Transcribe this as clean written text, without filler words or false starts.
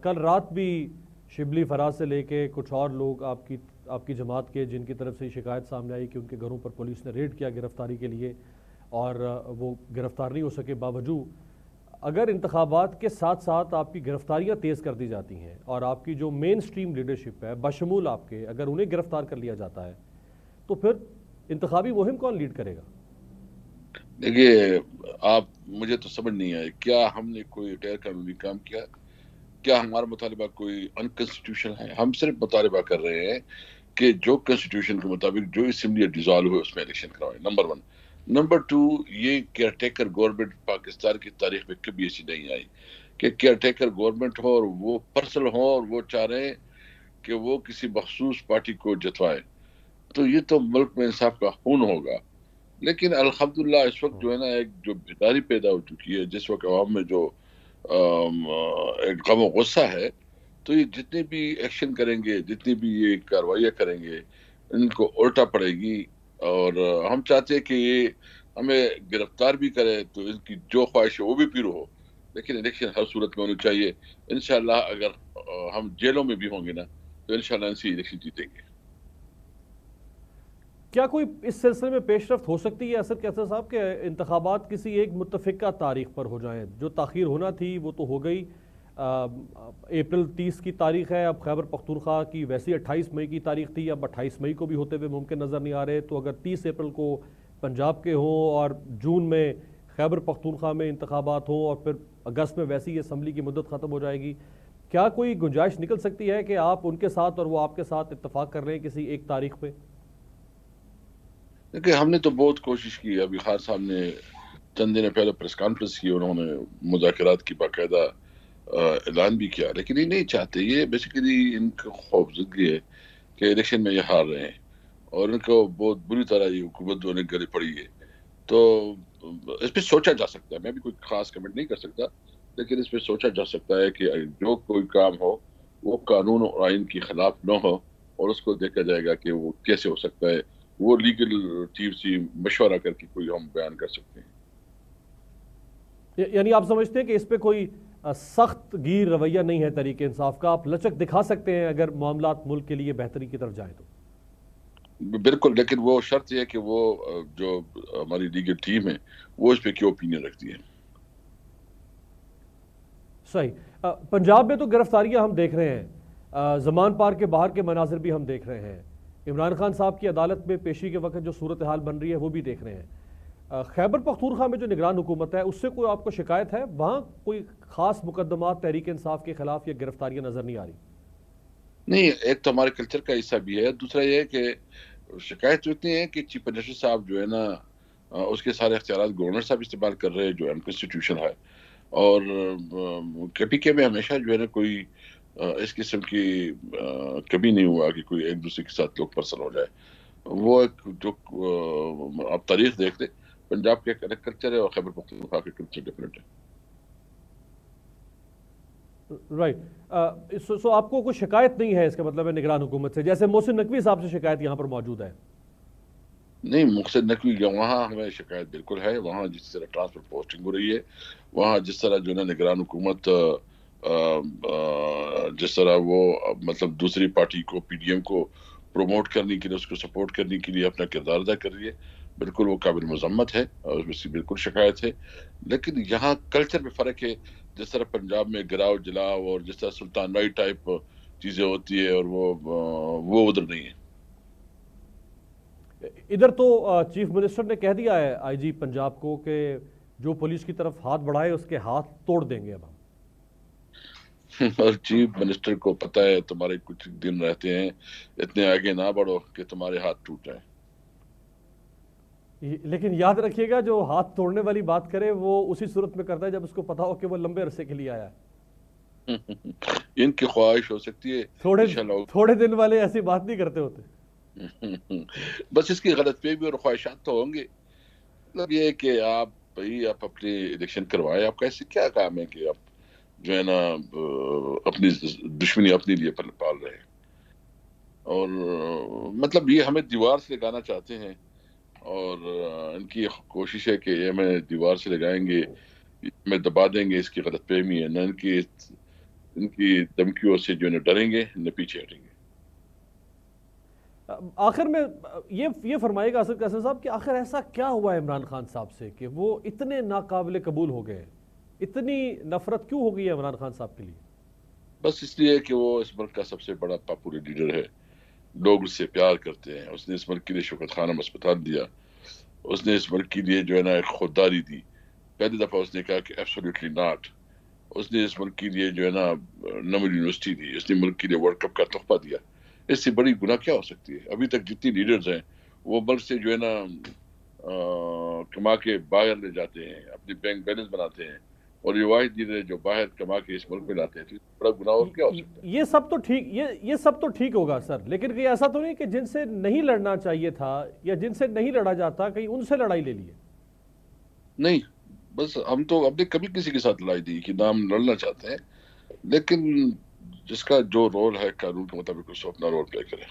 کل رات بھی شبلی فراز سے لے کے کچھ اور لوگ آپ کی جماعت کے جن کی طرف سے شکایت سامنے آئی کہ ان کے گھروں پر پولیس نے ریڈ کیا گرفتاری کے لیے اور وہ گرفتار نہیں ہو سکے، باوجود اگر انتخابات کے ساتھ ساتھ آپ کی گرفتاریاں تیز کر دی جاتی ہیں اور آپ کی جو مین سٹریم لیڈرشپ ہے بشمول آپ کے، اگر انہیں گرفتار کر لیا جاتا ہے تو پھر انتخابی مہم کون لیڈ کرے گا؟ دیکھیے، آپ مجھے تو سمجھ نہیں آئے، کیا ہم نے کوئی غیر قانونی کام کیا؟ کیا ہمارا مطالبہ کوئی انکانسٹیٹیوشن ہے؟ ہم صرف مطالبہ کر رہے ہیں کہ جو کنسٹیٹیوشن کے مطابق جو اسمبلی ڈیزالو ہوئے اس میں الیکشن کروائے، نمبر ون۔ نمبر ٹو، یہ کیئر ٹیکر گورنمنٹ پاکستان کی تاریخ میں کبھی ایسی نہیں آئی کہ کیئر ٹیکر گورنمنٹ ہو اور وہ پرسنل ہو اور وہ چاہ رہے ہیں کہ وہ کسی مخصوص پارٹی کو جتوائے، تو یہ تو ملک میں انصاف کا خون ہوگا۔ لیکن الحمدللہ اس وقت جو ہے نا ایک جو بیداری پیدا ہو چکی ہے، جس وقت عوام میں جو ایک غم و غصہ ہے، تو یہ جتنے بھی ایکشن کریں گے، جتنی بھی یہ کاروائیاں کریں گے، ان کو الٹا پڑے گی۔ اور ہم چاہتے ہیں کہ یہ ہمیں گرفتار بھی کرے تو ان کی جو خواہش ہے وہ بھی پیرو ہو، لیکن الیکشن ہر صورت میں ہونی چاہیے۔ انشاءاللہ اگر ہم جیلوں میں بھی ہوں گے نا تو انشاءاللہ ان سے الیکشن جیتیں گے۔ کیا کوئی اس سلسلے میں پیش رفت ہو سکتی ہے اسد کیسر صاحب کہ انتخابات کسی ایک متفقہ تاریخ پر ہو جائیں؟ جو تاخیر ہونا تھی وہ تو ہو گئی، اپریل 30 کی تاریخ ہے، اب خیبر پختونخوا کی ویسی 28 مئی کی تاریخ تھی، اب 28 مئی کو بھی ہوتے ہوئے ممکن نظر نہیں آ رہے، تو اگر 30 اپریل کو پنجاب کے ہوں اور جون میں خیبر پختونخوا میں انتخابات ہوں اور پھر اگست میں ویسی یہ اسمبلی کی مدت ختم ہو جائے گی، کیا کوئی گنجائش نکل سکتی ہے کہ آپ ان کے ساتھ اور وہ آپ کے ساتھ اتفاق کر رہے ہیں کسی ایک تاریخ پہ؟ دیکھیے، ہم نے تو بہت کوشش کی، ابھی خان صاحب نے چند دن پہلے پریس کانفرنس کی، انہوں نے مذاکرات کی باقاعدہ اعلان بھی کیا، لیکن یہ نہیں چاہتے، یہ بیسیکلی ان کا خوفزدگی ہے کہ الیکشن میں یہ ہار رہے ہیں اور ان کو بہت بری طرح یہ حکومت ہونے گلے پڑی ہے۔ تو اس پہ سوچا جا سکتا ہے، میں بھی کوئی خاص کمنٹ نہیں کر سکتا، لیکن اس پہ سوچا جا سکتا ہے کہ جو کوئی کام ہو وہ قانون اور آئین کے خلاف نہ ہو، اور اس کو دیکھا جائے گا کہ وہ کیسے ہو سکتا ہے، وہ لیگل ٹیم سے مشورہ کر کے کوئی ہم بیان کر سکتے ہیں۔ یعنی آپ سمجھتے ہیں کہ اس پہ کوئی سخت گیر رویہ نہیں ہے تحریک انصاف کا، آپ لچک دکھا سکتے ہیں اگر معاملات ملک کے لیے بہتری کی طرف جائیں تو؟ بالکل، لیکن وہ شرط یہ ہے کہ وہ جو ہماری لیگل ٹیم ہے وہ اس پہ کیا اوپینین رکھتی ہے۔ صحیح۔ پنجاب میں تو گرفتاریاں ہم دیکھ رہے ہیں، زمان پار کے باہر کے مناظر بھی ہم دیکھ رہے ہیں، عمران خان صاحب کی عدالت میں پیشی کے وقت جو صورتحال بن رہی ہے وہ بھی دیکھ رہے ہیں۔ خیبر پختونخوا میں جو نگران حکومت ہے اس سے کوئی آپ کو شکایت ہے؟ وہاں کوئی خاص مقدمات تحریک انصاف کے خلاف یا گرفتاریاں نظر نہیں آ رہی؟ نہیں، ایک تو ہمارے کلچر کا حصہ بھی ہے، دوسرا یہ ہے کہ شکایت تو اتنی ہے کہ چیف منسٹر صاحب جو ہے نا اس کے سارے اختیارات گورنر صاحب استعمال کر رہے ہیں، جو انکانسٹیٹیوشن ہے۔ اور کے پی کے میں ہمیشہ جو ہے نا کوئی اس قسم کی کبھی نہیں ہوا کہ کوئی ایک دوسرے کے ساتھ لوگ پرسن ہو جائے۔ وہ ایک جو آپ تاریخ دیکھ لیں، پنجاب کے ایک الگ کلچر ہے اور خیبر پختونخوا کا کلچر ڈفرینٹ ہے۔ رائٹ۔ سو آپ کو کوئی شکایت نہیں ہے اس کا مطلب ہے نگران حکومت سے، جیسے محسن نقوی صاحب سے شکایت یہاں پر موجود ہے؟ نہیں، مقصد نقوی وہاں ہمیں شکایت بالکل ہے، وہاں جس طرح ٹرانسفر پوسٹنگ ہو رہی ہے، وہاں جس طرح جو ہے نا نگران حکومت جس طرح وہ مطلب دوسری پارٹی کو، پی ڈی ایم کو پروموٹ کرنے کے لیے، اس کو سپورٹ کرنے کے لیے اپنا کردار ادا کر رہی ہے، بالکل وہ قابل مذمت ہے اور اس میں بالکل شکایت ہے۔ لیکن یہاں کلچر میں فرق ہے، جس طرح پنجاب میں گراؤ جلاؤ اور جس طرح سلطان رائی ٹائپ چیزیں ہوتی ہے، اور وہ ادھر نہیں ہے۔ ادھر تو چیف منسٹر نے کہہ دیا ہے آئی جی پنجاب کو کہ جو پولیس کی طرف ہاتھ بڑھائے اس کے ہاتھ توڑ دیں گے اب ہم۔ اور چیف منسٹر کو پتا ہے تمہارے کچھ دن رہتے ہیں، اتنے آگے نہ بڑھو کہ تمہارے ہاتھ ٹوٹ جائیں۔ لیکن یاد رکھیے گا جو ہاتھ توڑنے والی بات کرے وہ اسی صورت میں کرتا ہے جب اس کو پتا ہو کہ وہ لمبے عرصے کے لیے آیا ہے۔ ان کی خواہش ہو سکتی ہے، انشاءاللہ۔ تھوڑے دن والے ایسی بات نہیں کرتے ہوتے۔ بس اس کی غلط فہمی اور خواہشات تو ہوں گے۔ مطلب یہ ہے کہ آپ اپنے الیکشن کروائے، آپ کا ایسے کیا کام ہے کہ آپ جو ہے نا اپنی دشمنی اپنے لیے پال رہے ہیں، اور مطلب یہ ہمیں دیوار سے لگانا چاہتے ہیں، اور ان کی کوشش ہے کہ یہ ہمیں دیوار سے لگائیں گے، ہمیں دبا دیں گے، اس کی غلط فہمی ہے، نہ ان کی ان کی دھمکیوں سے جو ہے ڈریں گے نہ پیچھے ہٹیں گے۔ آخر میں یہ فرمائے گا اسد قیصر صاحب کہ آخر ایسا کیا ہوا ہے عمران خان صاحب سے کہ وہ اتنے ناقابل قبول ہو گئے، اتنی نفرت کیوں ہو گئی ہے عمران خان صاحب کے لیے؟ بس اس لیے کہ وہ اس ملک کا سب سے بڑا پاپولر لیڈر ہے، لوگ اس سے پیار کرتے ہیں۔ اس نے اس ملک کے لیے شوکت خانم اسپتال دیا، اس نے اس ملک کے لیے جو ہے نا ایک خودداری دی۔ پہلی دفعہ اس نے کہا کہ ایبسولیوٹلی ناٹ۔ اس نے اس ملک کے لیے جو ہے نا نمبر یونیورسٹی دی، اس نے ملک کے لیے ورلڈ کپ کا تحفہ دیا۔ اس سے بڑی گناہ کیا ہو سکتی ہے؟ ابھی تک جتنی لیڈرز ہیں وہ ملک سے جو ہے نا کما کے باہر لے جاتے ہیں، اپنی بینک بیلنس بناتے ہیں، اور یہ واحد لیڈر ہے جو باہر کما کے اس ملک میں لاتے ہیں۔ تو بڑا گناہ اور کیا ہو سکتا ہے؟ یہ سب تو ٹھیک، یہ سب تو ٹھیک ہوگا سر، لیکن کہیں ایسا تو نہیں کہ جن سے نہیں لڑنا چاہیے تھا یا جن سے نہیں لڑا جاتا کہیں ان سے لڑائی لے لیے؟ نہیں، بس ہم نے کبھی کسی کے ساتھ لڑائی دی کہ نہ ہم لڑنا چاہتے ہیں، لیکن جس کا جو رول ہے قانون کے مطابق اس کو اپنا رول پلے کرے۔